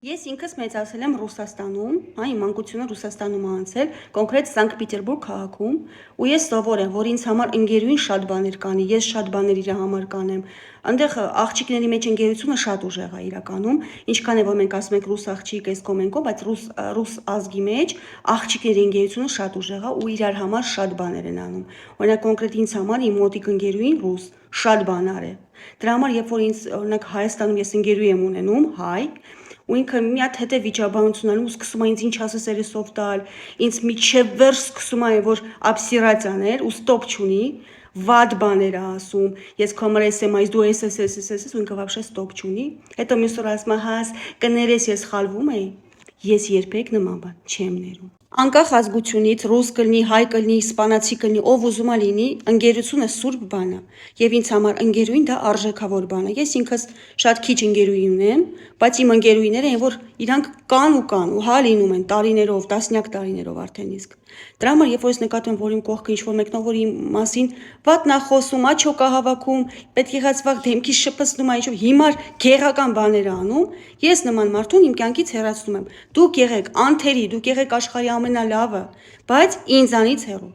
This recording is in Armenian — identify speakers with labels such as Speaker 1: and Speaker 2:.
Speaker 1: Ես ինքս մեծացել եմ Ռուսաստանում, իմ մանկությունը Ռուսաստանում ա անցել, կոնկրետ Սանկտ Պետերբուրգ քաղաքում, ու ես սովոր եմ, որ ինձ համար ընկերուհին շատ բաներ կանի, ես շատ բաներ իր համար կանեմ։ Այնտեղ աղջիկների մեջ ընկերությունը շատ ուժեղ է իրականում, ինչքան է որ մենք ասում ենք ռուս աղջիկ, էս կոմենկո, բայց ռուս ազգի մեջ աղջիկների ընկերությունը շատ ուժեղ է ու իրար համար շատ բաներ են անում։ Օրինակ կոնկրետ ինձ համար իմ մոտիկ ընկերուհին ռուս շատ բան արել։ Դրա համար երբ որ ինձ օրինակ Հայաստանում ես ընկերուհի եմ ունենում, հայ, ու ինքը մի հատ հետո վիճաբանություն անում ու սկսում է ինձ ինչ ասես երեսով տալ, ինձ միջև վերջ սկսում է որ աբսիրած անել ու ստոպ չունի, վատ բաներ է ասում, ես քո համար եմ այս դու ես ու ինքը вообще ստոպ չունի, հետո մյուս օր ասում է հաս կներես ես սխալվում էի, ես երբեք նման բան չեմ ներում։ Անկախ ազգությունից, ռուս կլինի, հայ կլինի, իսպանացի կլինի, ով ուզում է լինի, ընկերությունը սուրբ բան է, եւ ինձ համար ընկերուհին դա արժեքավոր բան է։ Ես ինքս շատ քիչ ընկերուհի ունեմ, բայց իմ ընկերուհիները են, որ իրանք կան ու հա լինում են տարիներով, տասնյակ տարիներով արդեն իսկ։ Դրա համար երբ որ ես նկատում եմ, որ իմ կողքը ինչ-որ մեկն ով որ իմ մասին վատն է խոսում, աչոկ է հավաքում, պետք եղած վաղ դեմքից շփսնում է, ինչ-որ հիմար գեղական բաներ է անում, ես նման մարդուն իմ կյանքից հեռացնում եմ։ Դուք եղեք անթերի, դուք եղեք աշխարհի ամենալավը, բայց ինձանից հեռու։